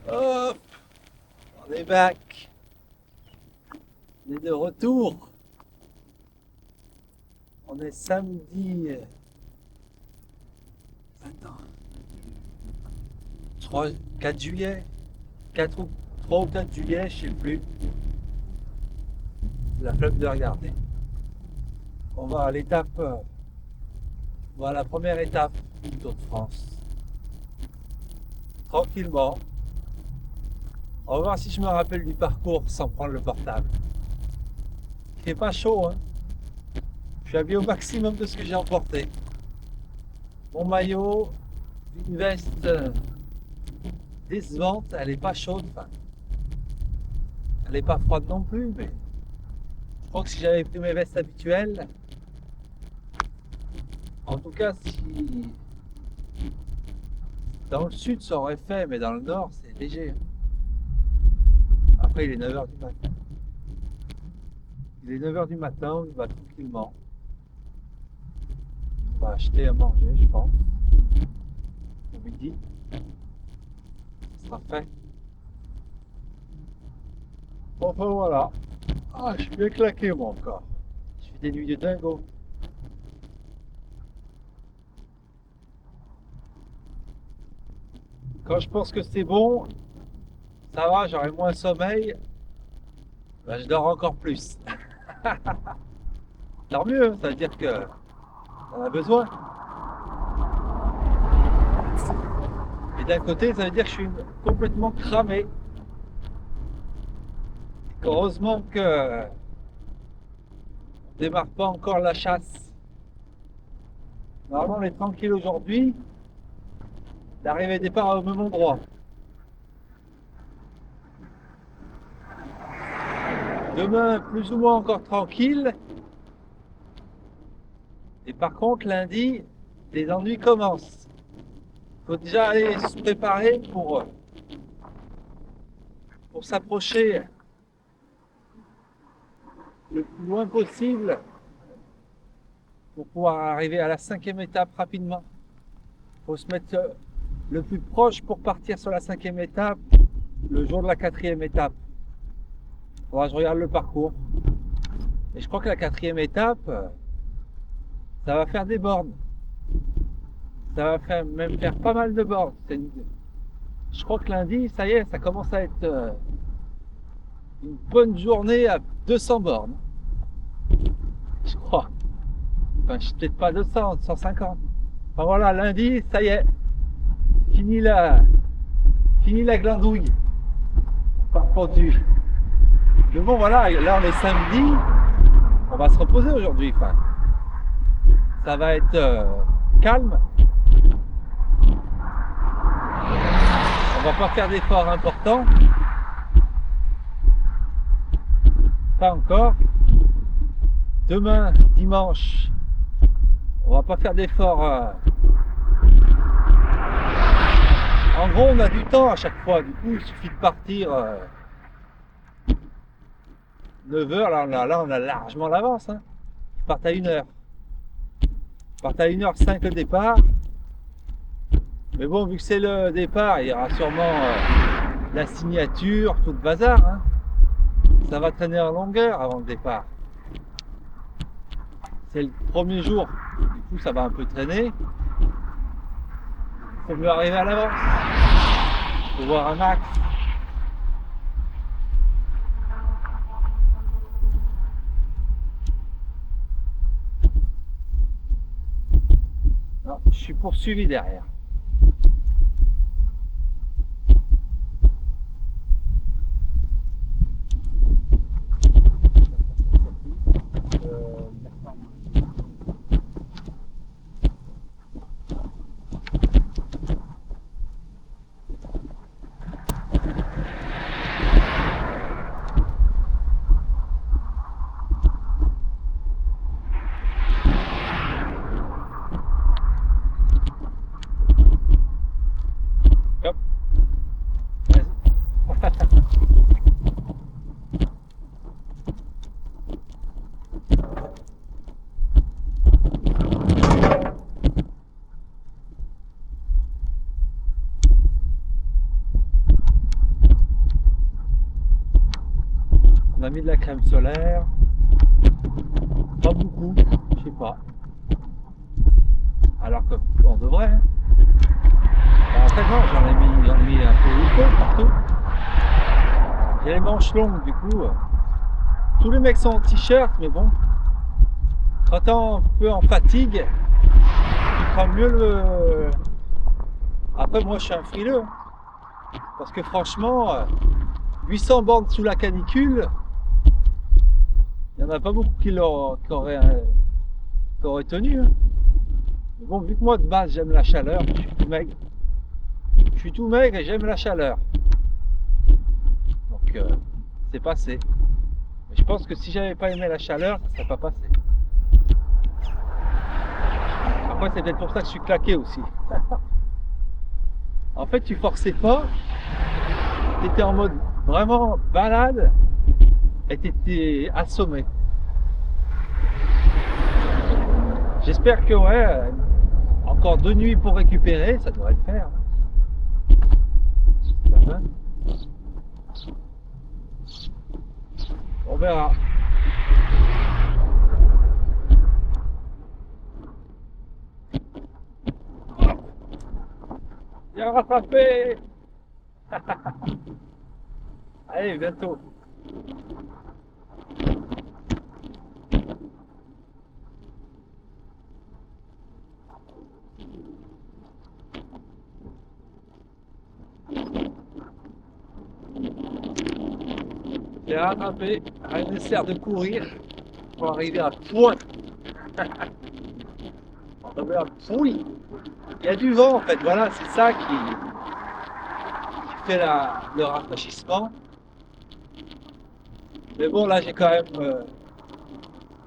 Hop, on est back. On est de retour. On est samedi. Attends. 3, 4 juillet. 4 ou 3 ou 4 juillet, je sais plus. La flemme de regarder. On va à l'étape. On va à la première étape du Tour de France. Tranquillement. On va voir si je me rappelle du parcours sans prendre le portable. Il fait pas chaud, hein. Je suis habillé au maximum de ce que j'ai emporté. Mon maillot, une veste décevante, elle est pas chaude, enfin, elle est pas froide non plus, mais je crois que si j'avais pris mes vestes habituelles, en tout cas si dans le sud ça aurait fait, mais dans le nord c'est léger, hein. Après il est 9h du matin. Il est 9h du matin, on va tranquillement. On va acheter à manger, je pense. Au midi, ce sera fait. Bon, enfin voilà. Ah, je suis bien claqué moi encore. Je fais des nuits de dingo. Quand je pense que c'est bon, ça va, j'aurai moins sommeil, ben, je dors encore plus. Tant mieux, ça veut dire que on a besoin. Et d'un côté, ça veut dire que je suis complètement cramé. Heureusement que on démarre pas encore la chasse. Normalement, on est tranquille aujourd'hui. L'arrivée et départ au même endroit. Demain, plus ou moins encore tranquille. Et par contre, lundi, les ennuis commencent. Il faut déjà aller se préparer pour s'approcher le plus loin possible pour pouvoir arriver à la 5e étape rapidement. Il faut se mettre le plus proche pour partir sur la 5e étape le jour de la 4e étape. Faudra que je regarde le parcours. Et je crois que la 4e étape, ça va faire des bornes. Ça va même faire pas mal de bornes. Je crois que lundi, ça y est, ça commence à être une bonne journée à 200 bornes. Je crois. Enfin, je peut-être pas 200, 150. Enfin voilà, lundi, ça y est. Fini la glandouille. Par pendu. Mais bon, voilà, là on est samedi. On va se reposer aujourd'hui. Enfin, ça va être calme. On va pas faire d'efforts importants. Pas encore. Demain, dimanche, on va pas faire d'efforts. En gros, on a du temps à chaque fois. Du coup, il suffit de partir 9h. Là, on a largement l'avance. Hein. Ils partent à 1h. Ils partent à 1h05 le départ. Mais bon, vu que c'est le départ, il y aura sûrement la signature, tout le bazar. Hein. Ça va traîner en longueur avant le départ. C'est le premier jour. Du coup, ça va un peu traîner. Il faut mieux arriver à l'avance. Il faut voir un axe. Non, je suis poursuivi derrière. a mis de la crème solaire. Pas beaucoup, je sais pas. Alors qu'on devrait. Hein. En fait non, j'en ai mis un peu partout. J'ai les manches longues du coup. Tous les mecs sont en t-shirt, mais bon. Quand t'es un peu en fatigue, tu prends mieux le. Après moi je suis un frileux. Parce que franchement, 800 bornes sous la canicule, il n'y en a pas beaucoup qui auraient tenu. Hein. Mais bon, vu que moi de base j'aime la chaleur, je suis tout maigre. Je suis tout maigre et j'aime la chaleur. Donc c'est passé. Mais je pense que si j'avais pas aimé la chaleur, ça serait pas passé. Après c'est peut-être pour ça que je suis claqué aussi. En fait tu forçais pas, tu étais en mode vraiment balade et tu étais assommé. J'espère que ouais, encore 2 nuits pour récupérer, ça devrait le faire. On verra. Bien rattrapé. Allez, bientôt. J'ai rattrapé. Rien ne sert de courir pour arriver à point. On arrive à Pouille. Il y a du vent en fait, voilà, c'est ça qui fait le rafraîchissement. Mais bon, là j'ai quand même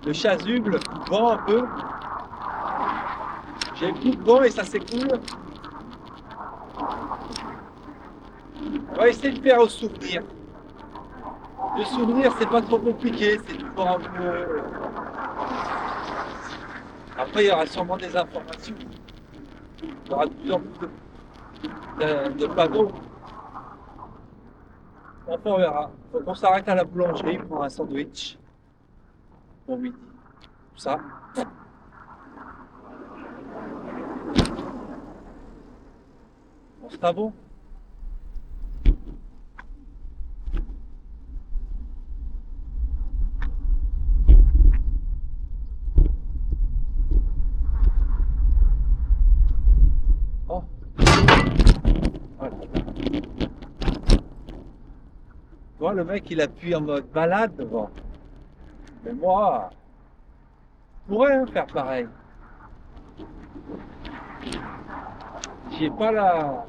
le chasuble, le coup de vent un peu. J'ai le coup de vent et ça s'écoule. On va essayer de faire au souvenir. Le souvenir, c'est pas trop compliqué, c'est toujours un peu. Après, il y aura sûrement des informations. Il y aura de plus en plus de panneaux. Enfin, on verra. Faut qu'on s'arrête à la boulangerie pour un sandwich. Pour midi. Tout ça. On sera bon. Oh. Voilà. Tu vois, le mec, il appuie en mode balade devant. Mais moi, je pourrais faire pareil. J'ai pas la.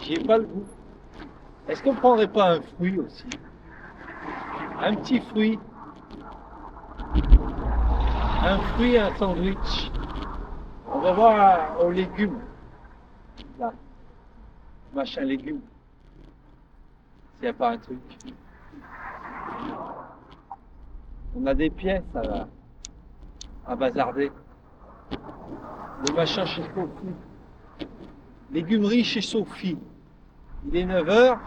J'ai pas le goût. Est-ce qu'on prendrait pas un fruit aussi? Un petit fruit. Un fruit et un sandwich. On va voir aux légumes. Là. Machin légumes. S'il n'y a pas un truc. On a des pièces à bazarder. Le machin chez Sophie. Légumerie chez Sophie. Il est 9h.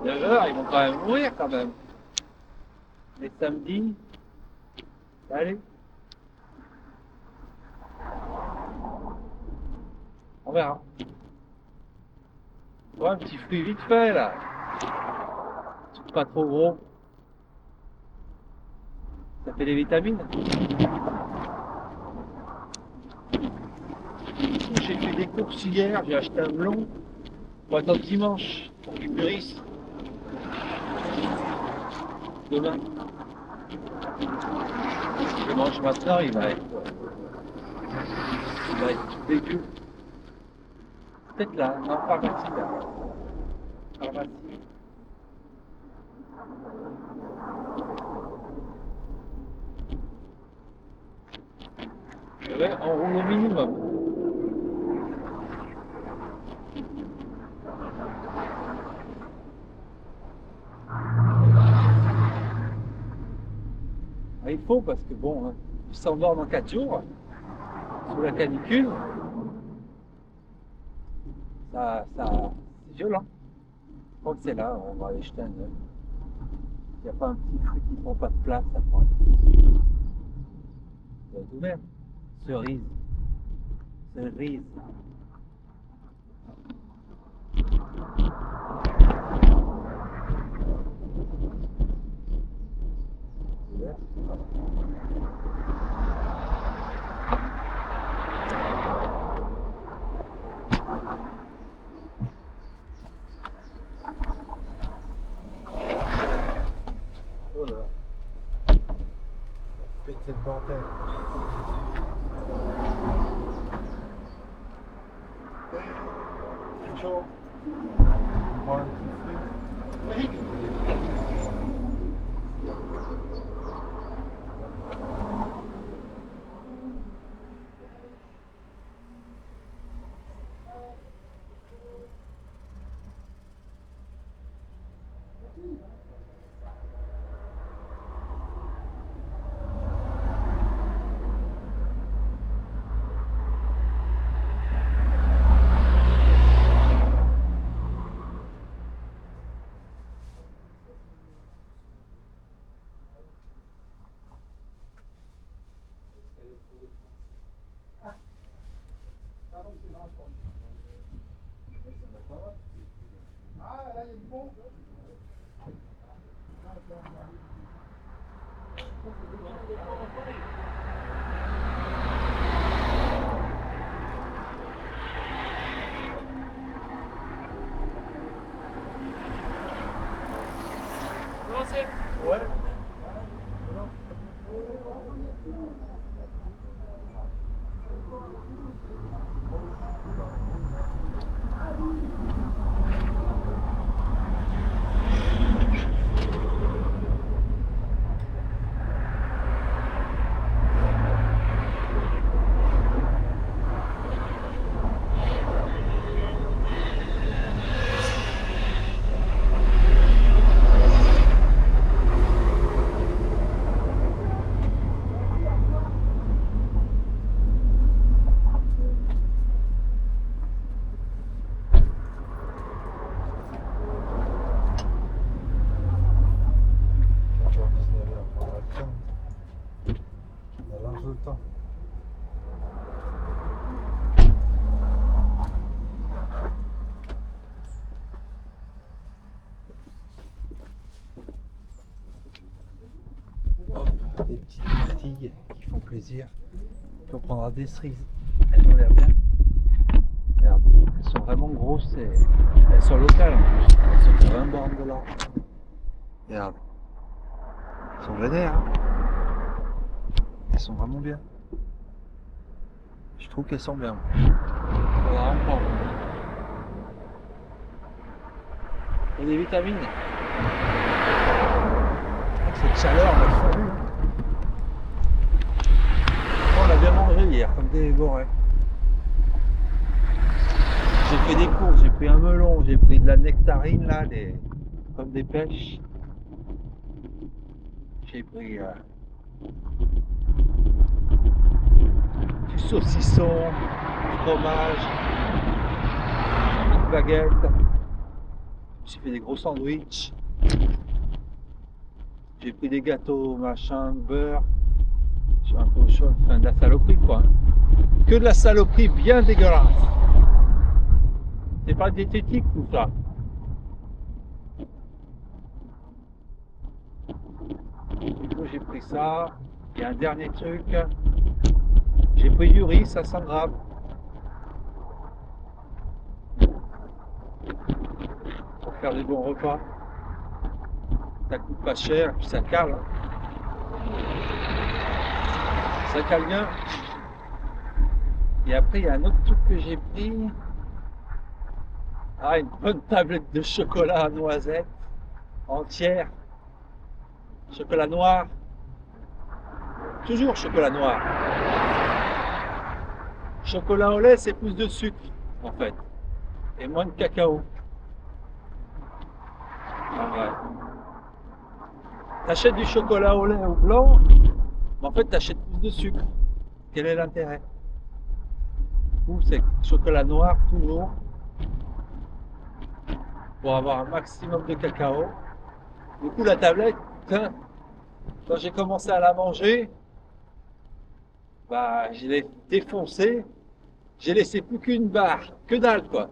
9h, ils vont quand même mourir quand même. Les samedis. Allez. On verra. Ouais, un petit fruit vite fait là. C'est pas trop gros. Ça fait des vitamines. J'ai fait des courses hier, j'ai acheté un melon pour attendre dimanche pour qu'il mûrisse. Demain. Si je mange maintenant, il va être dégueu. Peut-être là, non, pharmacie là. Pharmacie. Ouais, on roule au minimum. Il faut parce que bon, hein, ils s'endorment dans 4 jours sous la canicule. Ça c'est violent. Je crois que c'est là, on va aller jeter un œil. Il n'y a pas un petit fruit qui prend pas de place après. Ça doit être ouvert. Cerise. Cerise. Ouvert. Oh là là. Faites cette bordel. C'est chaud. On prend un petit fruit. Ouais. Le temps. Hop, des petites pastilles qui font plaisir. On prendra des cerises. Elles ont l'air bien. Regarde, elles sont vraiment grosses et elles sont locales en plus. Elles sont à 20 bornes de là. Regarde. Elles sont vénères. Hein. Elles sont vraiment bien. Je trouve qu'elles sont bien. On va en prendre. Il y a des vitamines. Avec cette chaleur, on a faim. On a bien mangé hier, comme des borets. J'ai fait des courses, j'ai pris un melon, j'ai pris de la nectarine là, comme des pêches. J'ai pris du saucisson, du fromage, une baguette. J'ai fait des gros sandwichs. J'ai pris des gâteaux, machin, beurre. Je suis un peu chaud, enfin de la saloperie quoi. Que de la saloperie bien dégueulasse. C'est pas diététique tout ça. Du coup j'ai pris ça. Et un dernier truc. J'ai pris du riz, 500 grammes. Pour faire des bons repas. Ça coûte pas cher, puis ça cale. Ça cale bien. Et après, il y a un autre truc que j'ai pris. Ah, une bonne tablette de chocolat à noisette entière. Chocolat noir. Toujours chocolat noir. Chocolat au lait, c'est plus de sucre, en fait. Et moins de cacao. En vrai. T'achètes du chocolat au lait au blanc, mais en fait, t'achètes plus de sucre. Quel est l'intérêt? Ou c'est chocolat noir, toujours. pour avoir un maximum de cacao. Du coup, la tablette, putain, quand j'ai commencé à la manger, bah, je l'ai défoncée. J'ai laissé plus qu'une barre, que dalle quoi.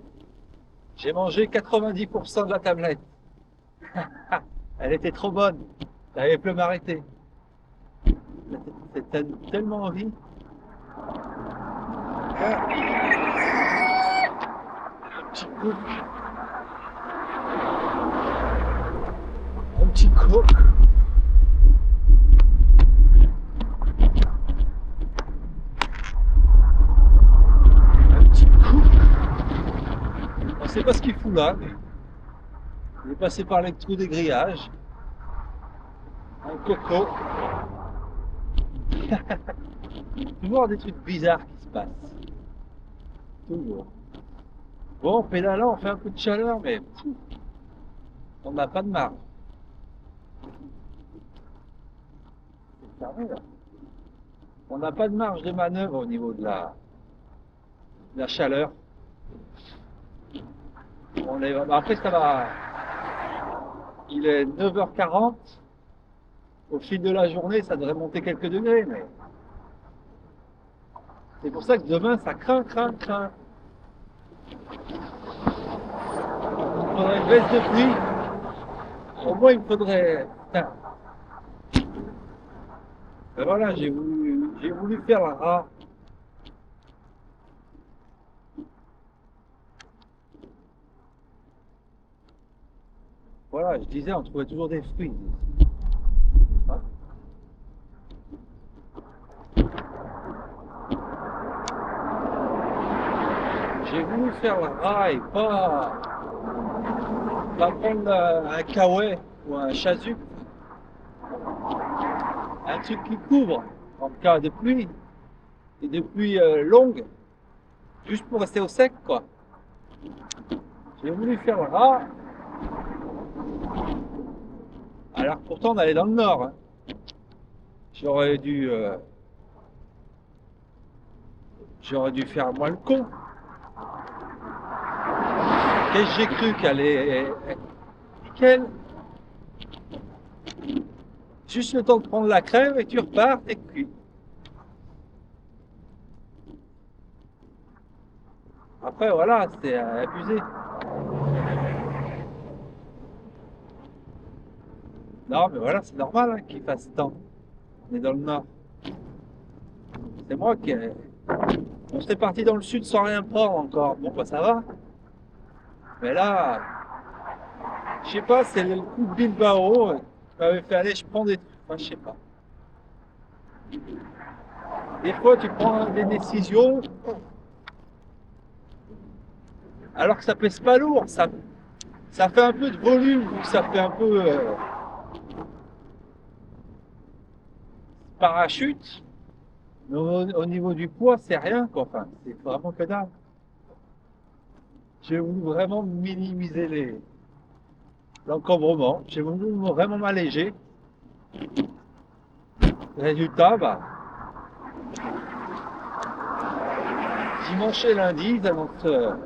J'ai mangé 90% de la tablette. Elle était trop bonne. J'avais plus à m'arrêter. C'était tellement envie. Un petit coup, un petit coq. Un petit coup. On sait pas ce qu'il fout là. Il est passé par les trous des grillages. Un coco. Toujours des trucs bizarres qui se passent. Toujours. Bon, pédalant, on fait un peu de chaleur, mais pff, on n'a pas de marge. C'est fermé, là. On n'a pas de marge de manœuvre au niveau de la chaleur. Après, ça va. Il est 9h40. Au fil de la journée, ça devrait monter quelques degrés, mais c'est pour ça que demain, ça craint, craint, craint. Il faudrait une baisse de pluie. Au moins, il faudrait. Putain. Ben voilà, j'ai voulu faire un rat. Voilà, je disais, on trouvait toujours des fruits. Hein. J'ai voulu faire le rat et pas prendre un kawaii ou un chasu, un truc qui couvre en cas de pluie, et de pluie longue, juste pour rester au sec, quoi. J'ai voulu faire le rat, alors pourtant on allait dans le nord. Hein. J'aurais dû, euh, j'aurais dû faire moi le con. Qu'est-ce que j'ai cru qu'elle est nickel. Juste le temps de prendre la crème et tu repars, t'es cuit. Après voilà, c'était abusé. Non mais voilà, c'est normal hein, qu'il fasse temps. On est dans le nord. C'est moi qui. On serait parti dans le sud sans rien prendre encore. Bon bah ça va. Mais là, je sais pas, c'est le coup de Bilbao qui m'avait fait aller, je prends des trucs. Enfin, je sais pas. Des fois, tu prends des décisions alors que ça pèse pas lourd. Ça fait un peu de volume, donc ça fait un peu parachute. Mais au niveau du poids, c'est rien, quoi. Enfin, c'est vraiment que dalle. J'ai voulu vraiment minimiser l'encombrement. J'ai voulu vraiment m'alléger. Résultat, bah, dimanche et lundi, ils annoncent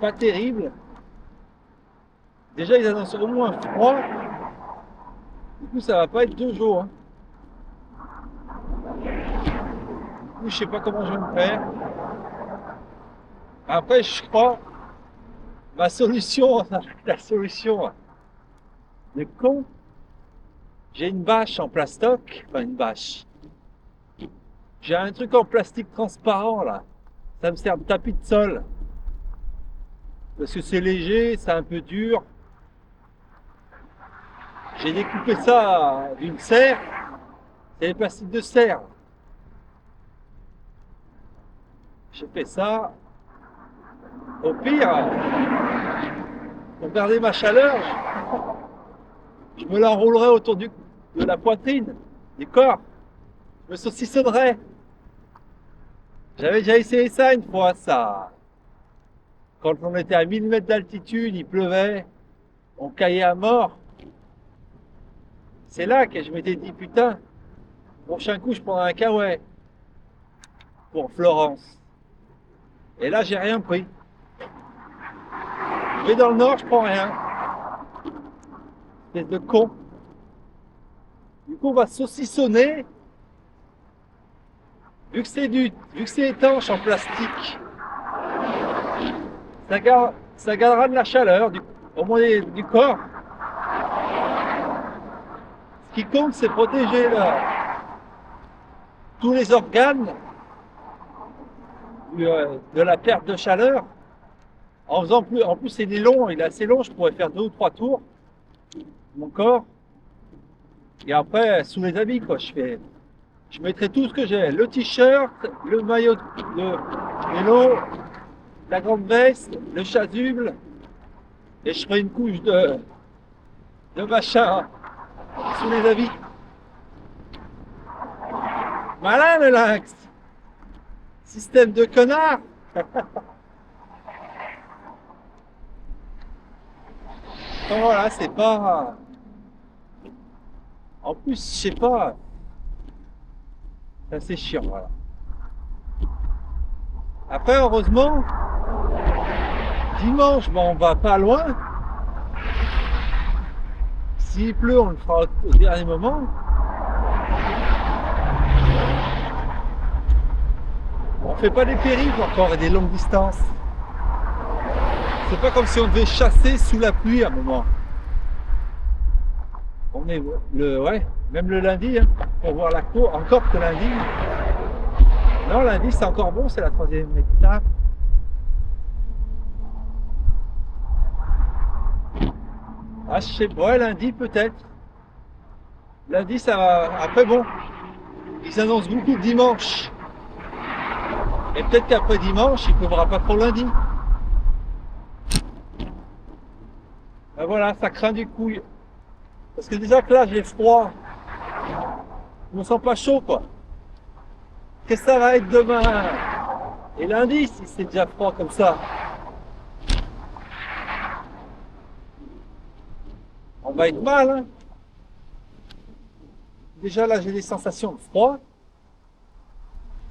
pas terrible. Déjà, ils annoncent au moins froid. Du coup, ça va pas être 2 jours. Hein. Du coup, je sais pas comment je vais me faire. Après, je crois, ma solution, la solution de con, j'ai une bâche en plastoc, enfin une bâche. J'ai un truc en plastique transparent là. Ça me sert de tapis de sol. Parce que c'est léger, c'est un peu dur. J'ai découpé ça d'une serre. C'est des plastiques de serre. J'ai fait ça. Au pire, pour garder ma chaleur, je me l'enroulerai autour de la poitrine, du corps. Je me saucissonnerai. J'avais déjà essayé ça une fois, ça. Quand on était à 1000 mètres d'altitude, il pleuvait, on caillait à mort. C'est là que je m'étais dit, putain, prochain coup, je prendrai un kawaii pour Florence. Et là, j'ai rien pris. vais dans le nord, je prends rien. Espèce de con. Du coup, on va saucissonner. Vu que c'est étanche en plastique, ça gardera de la chaleur au moins du corps. Ce qui compte, c'est protéger tous les organes de la perte de chaleur. En plus, il est long, il est assez long, je pourrais faire 2 ou 3 tours, mon corps. Et après, sous les habits, quoi, je mettrai tout ce que j'ai. Le t-shirt, le maillot de vélo, la grande veste, le chasuble, et je ferai une couche de machin sous les habits. Malin le lynx. Système de connard. Enfin, voilà, c'est pas... En plus, je sais pas, c'est assez chiant, voilà. Après, heureusement, dimanche, bon, on va pas loin. S'il pleut, on le fera au dernier moment. On fait pas des périples encore et des longues distances. C'est pas comme si on devait chasser sous la pluie à un moment. On est ouais, même le lundi, hein, pour voir la cour, encore que lundi. Non, lundi c'est encore bon, c'est la 3e étape. Ah, je sais pas, ouais, lundi peut-être. Lundi ça va. Après bon, ils annoncent beaucoup de dimanche. Et peut-être qu'après dimanche, il pleuvra pas trop lundi. Ben voilà, ça craint du couille. Parce que déjà que là j'ai froid. Je me sens pas chaud quoi. Qu'est-ce que ça va être demain? Et lundi si c'est déjà froid comme ça. On va être mal, hein. Déjà là j'ai des sensations de froid.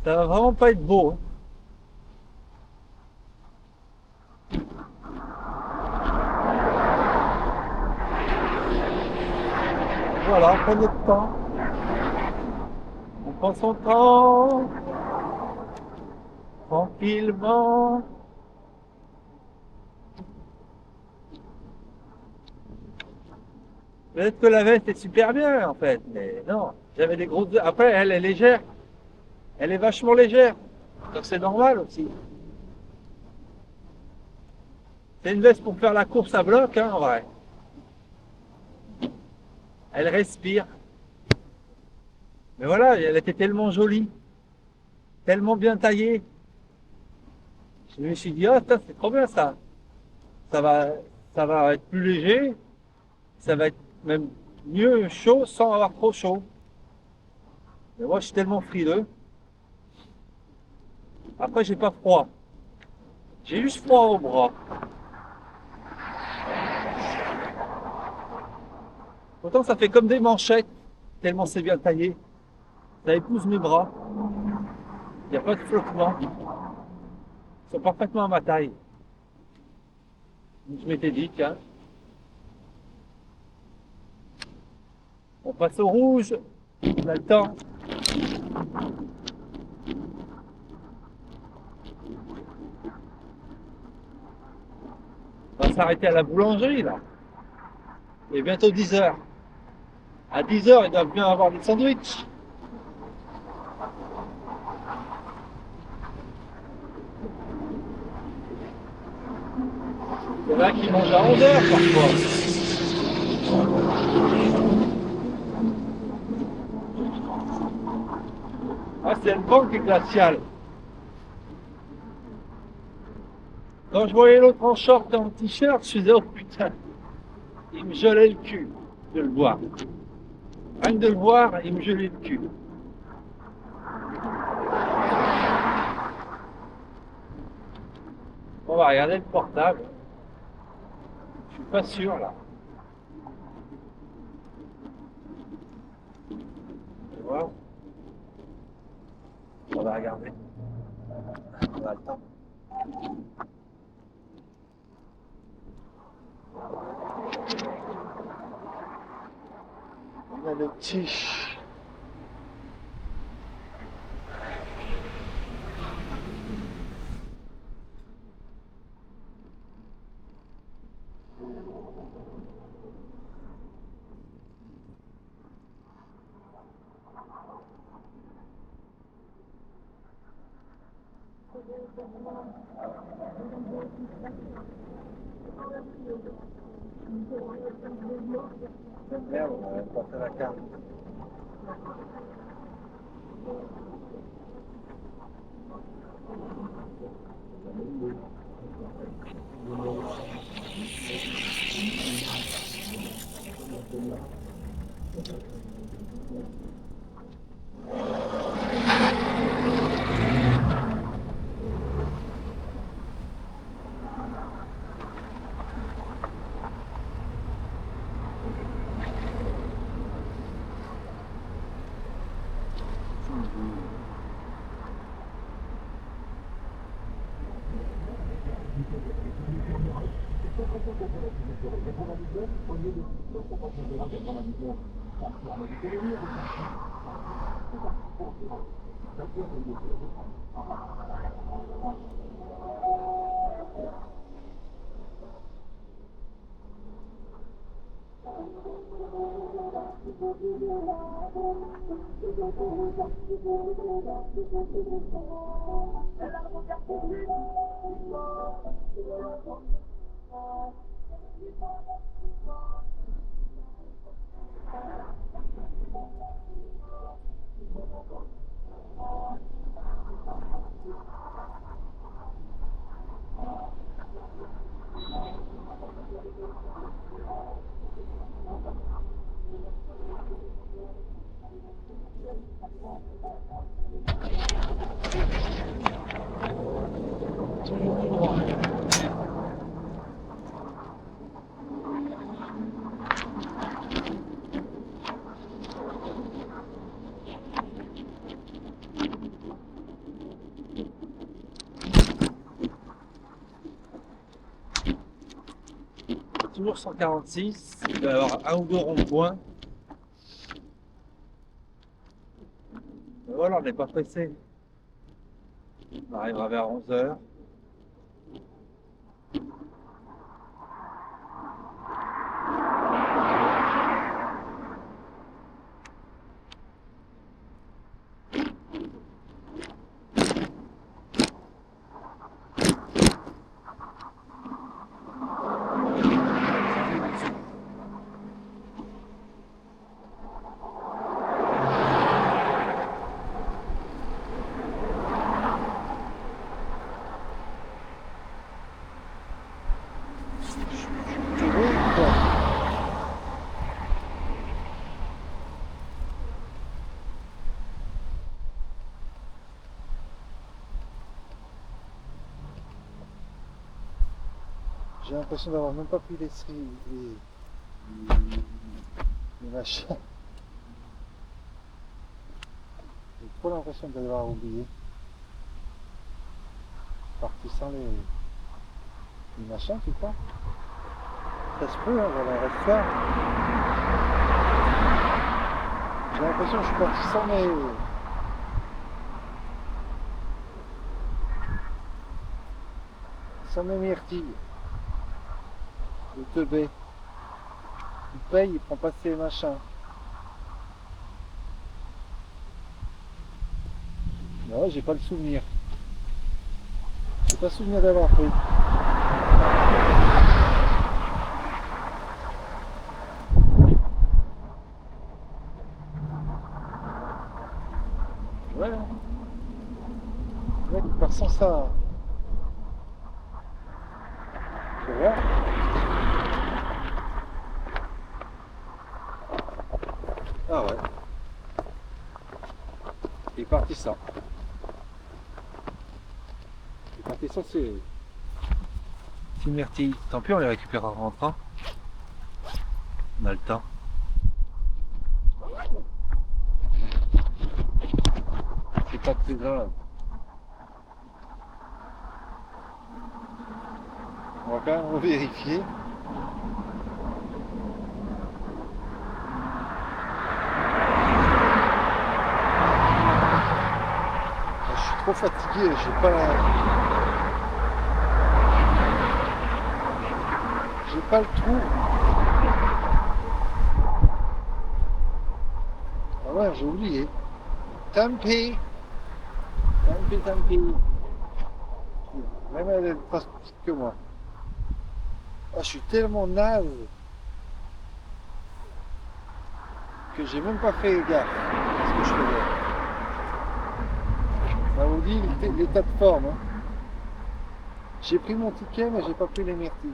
Ça va vraiment pas être beau, hein. Voilà, prenez le temps. On prend son temps. Tranquillement. Peut-être que la veste est super bien en fait, mais non. J'avais des grosses... Après, elle est légère. Elle est vachement légère. Donc c'est normal aussi. C'est une veste pour faire la course à bloc, hein, en vrai. Elle respire. Mais voilà, elle était tellement jolie. Tellement bien taillée. Je me suis dit, ah, c'est trop bien ça. Ça va, ça va être plus léger. Ça va être même mieux chaud sans avoir trop chaud. Mais moi, je suis tellement frileux. Après, j'ai pas froid. J'ai juste froid au bras. Pourtant, ça fait comme des manchettes, tellement c'est bien taillé. Ça épouse mes bras. Il n'y a pas de flottement. Ils sont parfaitement à ma taille. Donc, je m'étais dit, tiens, on passe au rouge. On a le temps. On va s'arrêter à la boulangerie, là. Il est bientôt 10 heures. À 10 heures, ils doivent bien avoir des sandwichs. Il y en a qui mangent à 11 heures parfois. Ah, c'est le vent qui est glacial. Quand je voyais l'autre en short et en t-shirt, je disais, oh putain, il me gelait le cul de le voir. Rien que de le voir, il me gelait le cul. On va regarder le portable. Je suis pas sûr là. Tu vois? On va regarder. On a le temps. le petit. Merde, on a pas fait la carte. Toujours tout droit. Toujours 146, il doit y avoir un ou deux ronds-points. Voilà, on n'est pas pressé. On arrivera vers 11 h. J'ai l'impression d'avoir même pas pu laisser les machins. J'ai trop l'impression de l'avoir oublié. Parti sans les machins, tu crois? Ça se peut, hein, voilà, reste là. J'ai l'impression que je suis parti sans mes myrtilles. Le teubé. Il paye, il prend pas ses machins. Non, j'ai pas le souvenir. J'ai pas souvenir d'avoir pris. Ouais. Le mec il part sans ça. Tu vois? Ah ouais. Il est parti sans. Il est parti sans ses myrtilles. Tant pis, on les récupérera en rentrant. On a le temps. C'est pas très grave. On va quand même vérifier. trop fatigué, j'ai pas le trou. Ah ouais, j'ai oublié. Tant pis. Tant pis. Même elle est pas plus petite que moi. Ah, je suis tellement naze que j'ai même pas fait gaffe à ce que je faisais. Ça vous dit l'état de forme. Hein. J'ai pris mon ticket, mais j'ai pas pris les myrtilles.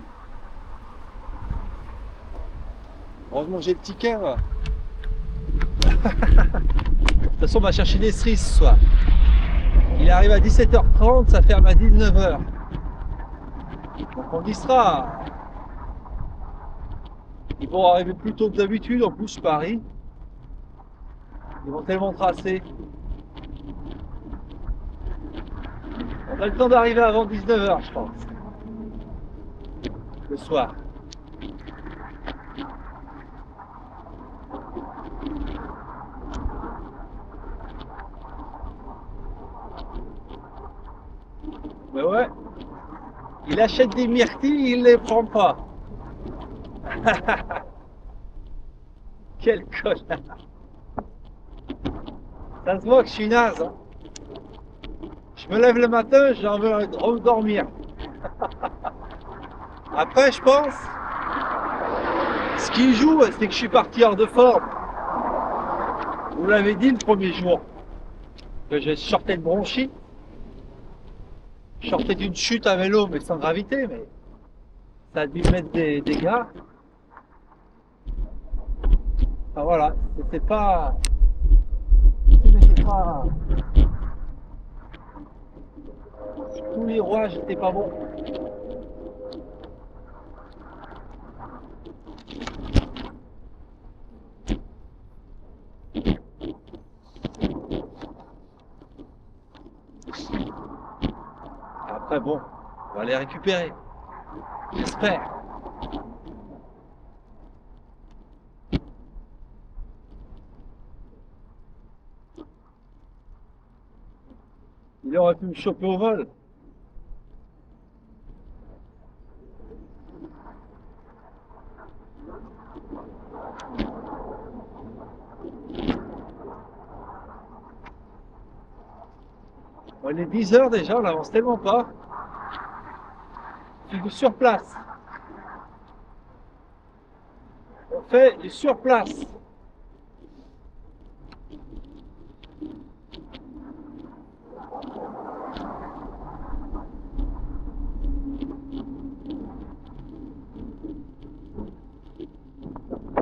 Heureusement que j'ai le ticket, là. De toute façon, on va chercher des cerises ce soir. Il arrive à 17h30, ça ferme à 19h. Donc on y sera. Ils vont arriver plus tôt que d'habitude, en plus Paris. Ils vont tellement tracer. On a le temps d'arriver avant 19h, je pense. Le soir. Mais ouais. Il achète des myrtilles, il les prend pas. Quel connard. Ça se voit que je suis naze. Hein. Je me lève le matin, j'ai envie de dormir. Après, je pense, ce qui joue, c'est que je suis parti hors de forme. Vous l'avez dit le premier jour, que je sortais de bronchite. Je sortais d'une chute à vélo, mais sans gravité, mais ça a dû mettre des dégâts. Enfin voilà, c'était pas. Tout n'était pas. Tous les rouages n'étaient pas bons. Après bon, on va les récupérer. J'espère. Il aurait pu me choper au vol. Bon, il est 10h déjà, on n'avance tellement pas. C'est du surplace. On fait du surplace.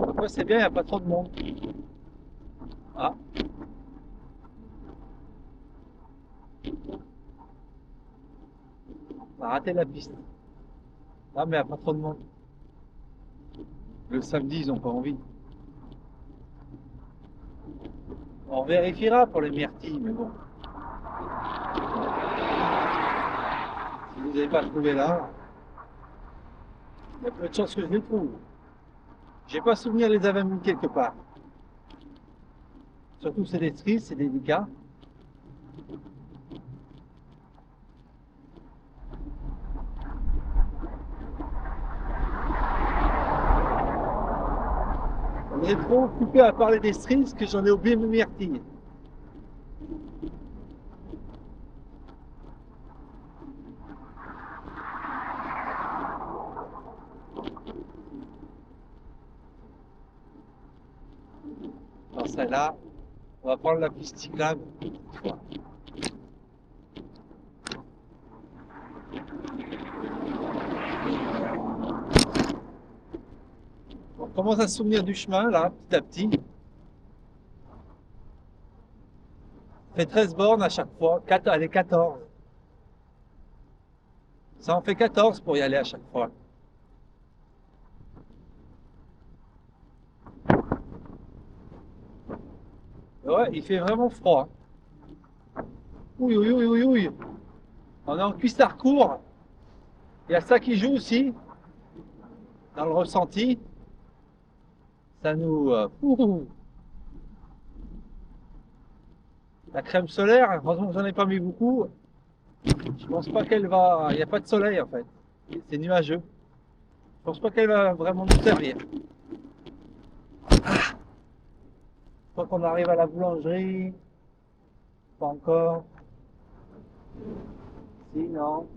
Après c'est bien, il n'y a pas trop de monde. Ah. On a raté la piste. Ah mais il n'y a pas trop de monde. Le samedi, ils n'ont pas envie. On vérifiera pour les myrtilles, mais bon. Si vous n'avez pas trouvé là, il y a peu de chances que je les trouve. J'ai pas souvenir de les avoir mis quelque part. Surtout c'est des cerises, c'est délicat. On est trop occupé à parler des cerises que j'en ai oublié mes myrtilles. Alors celle-là, on va prendre la piste cyclable. On commence à se souvenir du chemin là, petit à petit. On fait 13 bornes à chaque fois, allez 14. Ça en fait 14 pour y aller à chaque fois. Ouais, il fait vraiment froid. Oui, oui, oui, oui, oui. On est en cuissard court. Il y a ça qui joue aussi. Dans le ressenti. Ça nous... La crème solaire, heureusement que j'en ai pas mis beaucoup. Je pense pas qu'elle va. Il n'y a pas de soleil en fait. C'est nuageux. Je pense pas qu'elle va vraiment nous servir. Quand on arrive à la boulangerie, pas encore. Si, non.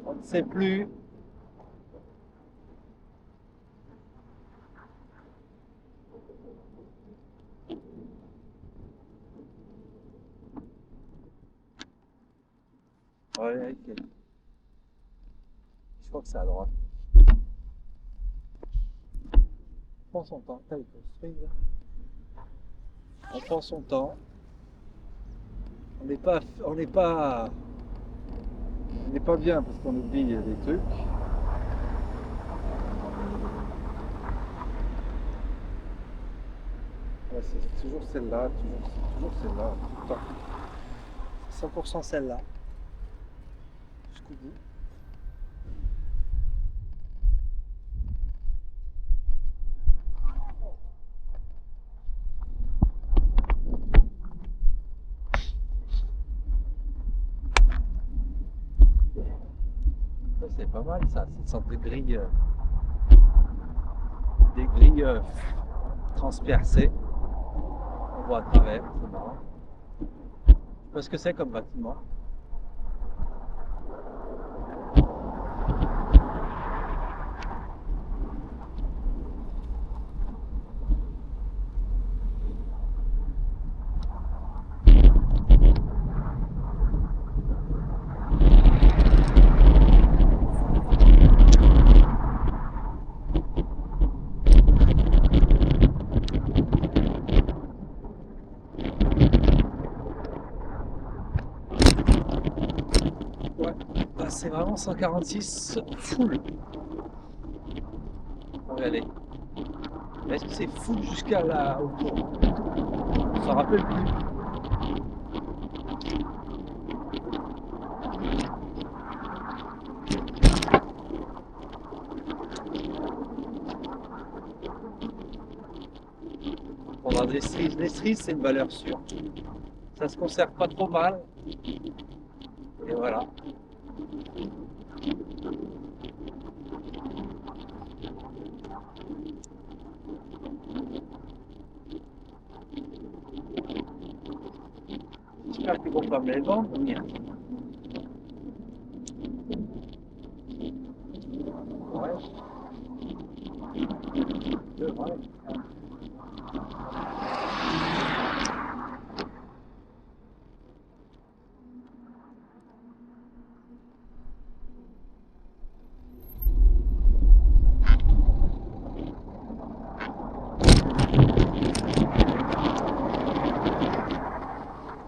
On ne sait plus. Ouais, ok. Je crois que c'est à droite. On prend son temps. Putain, il construit, là. On prend son temps. On n'est pas, on n'est pas, on n'est pas bien parce qu'on oublie des trucs. Ouais, c'est toujours celle-là, toujours celle-là, tout le temps. C'est 100% celle-là. Jusqu'au bout. Ça, c'est pas mal ça. C'est une sorte de grille, des grilles transpercées. On voit à travers, c'est marrant. Je sais pas ce que c'est comme bâtiment. Ouais, là, c'est vraiment 146 full. On va y aller. Est-ce que c'est full jusqu'à la au tour? On s'en rappelle plus. On prendra des cerises. Les cerises, c'est une valeur sûre. Ça se conserve pas trop mal. Et voilà. J'espère qu'ils vont pas me les vendre ou bien. Ouais. Devrait.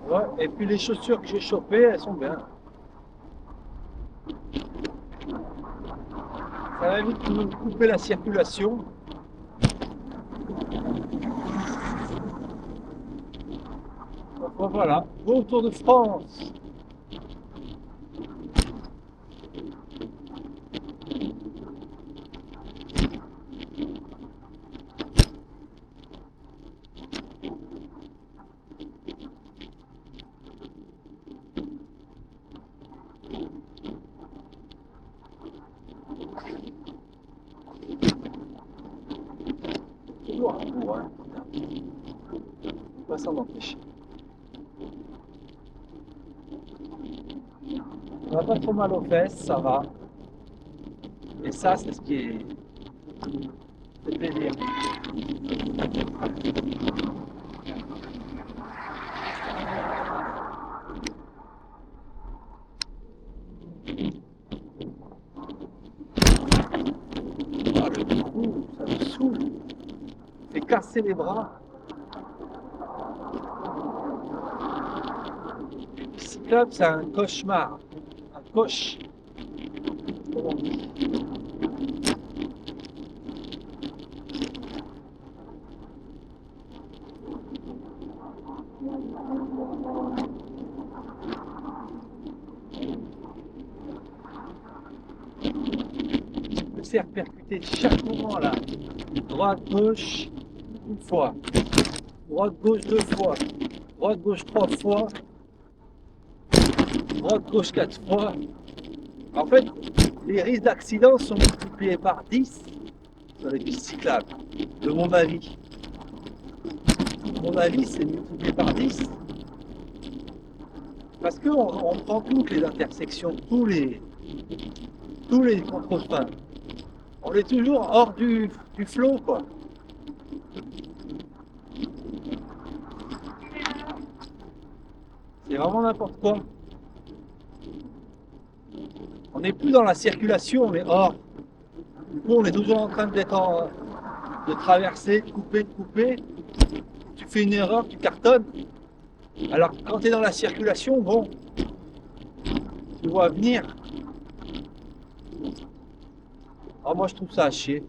Ouais. Et puis les chaussures que j'ai chopées, elles sont bien. Ça va vite nous couper la circulation. Donc voilà, beau Tour de France. Toujours un coup, hein. Faut pas s'en empêcher. On n'a pas trop mal aux fesses, ça va. Et ça, c'est ce qui est. C'est plaisir. Ah, le coup, ça me saoule. Fait casser les bras. Le cyclope, c'est un cauchemar. Un coche. Comment on dit? Je me faire percuter chaque moment là. Droite, gauche, une fois. Droite, gauche, deux fois. droite-gauche 3 fois, droite-gauche 4 fois. En fait, les risques d'accident sont multipliés par 10 sur les pistes cyclables, de mon avis. Mon avis, c'est multiplié par 10. Parce qu'on prend toutes les intersections, tous les contrepoints. On est toujours hors du flot, quoi. C'est vraiment n'importe quoi. On n'est plus dans la circulation, on est hors. Du coup, on est toujours en train de traverser, de couper. Tu fais une erreur, tu cartonnes. Alors quand tu es dans la circulation, bon, tu vois venir. Alors moi je trouve ça à chier.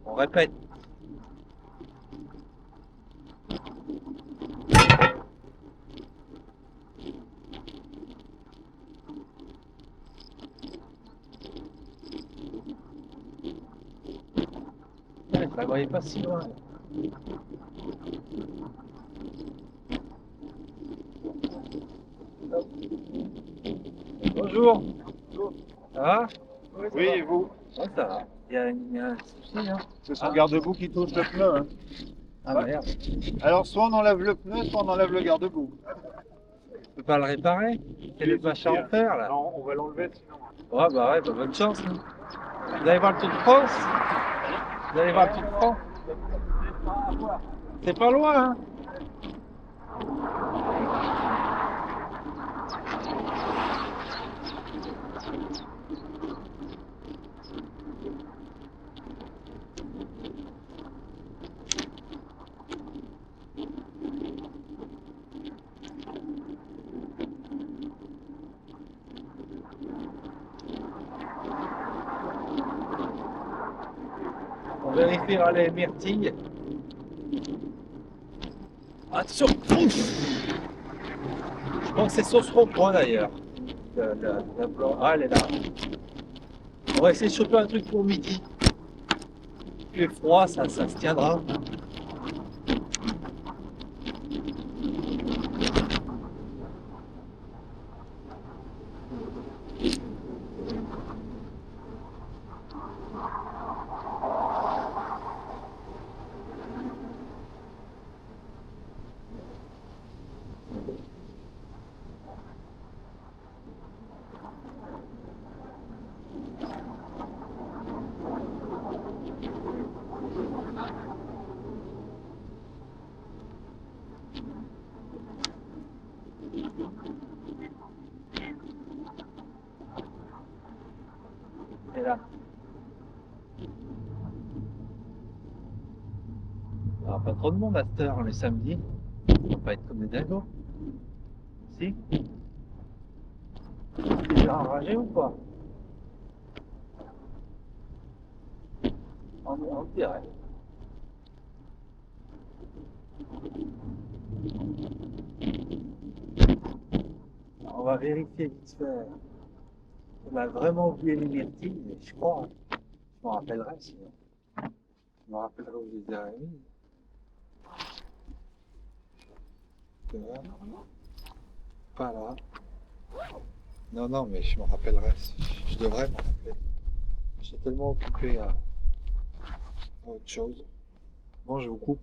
On répète. Ouais, je la voyais pas si loin. Bonjour. Ça va? Oui, et vous? Ouais, ça va. Il y a un souci, hein? C'est son garde-boue qui touche le pneu. Hein. Ah Ouais. merde. Alors, soit on enlève le pneu, soit on enlève le garde-boue. Tu peux pas le réparer? Quel est le machin en fer là? Non, on va l'enlever sinon. Ouais, bah ouais, bah bonne chance. Hein. Vous allez voir le Tour de France? Vous allez voir le Tour de France? C'est pas loin, hein? On vérifiera les myrtilles. Attention! Ouf. Je pense que c'est sauce rond-point d'ailleurs. La blanc. Ah, elle est là. On va essayer de choper un truc pour midi. Il fait froid, ça se tiendra. Et là. Il n'y aura pas trop de monde à cette heure, les samedis. On va pas être comme des dingos. Si? T'es déjà enragé ou pas? On dirait. On va vérifier vite fait. On a vraiment oublié les myrtilles, mais je crois. Hein. Je m'en rappellerai sinon. Je me rappellerai où je les ai remis. Pas là. Non, non, mais je me rappellerai. Je devrais m'en rappeler. J'étais tellement occupé à autre chose. Bon, je vous coupe.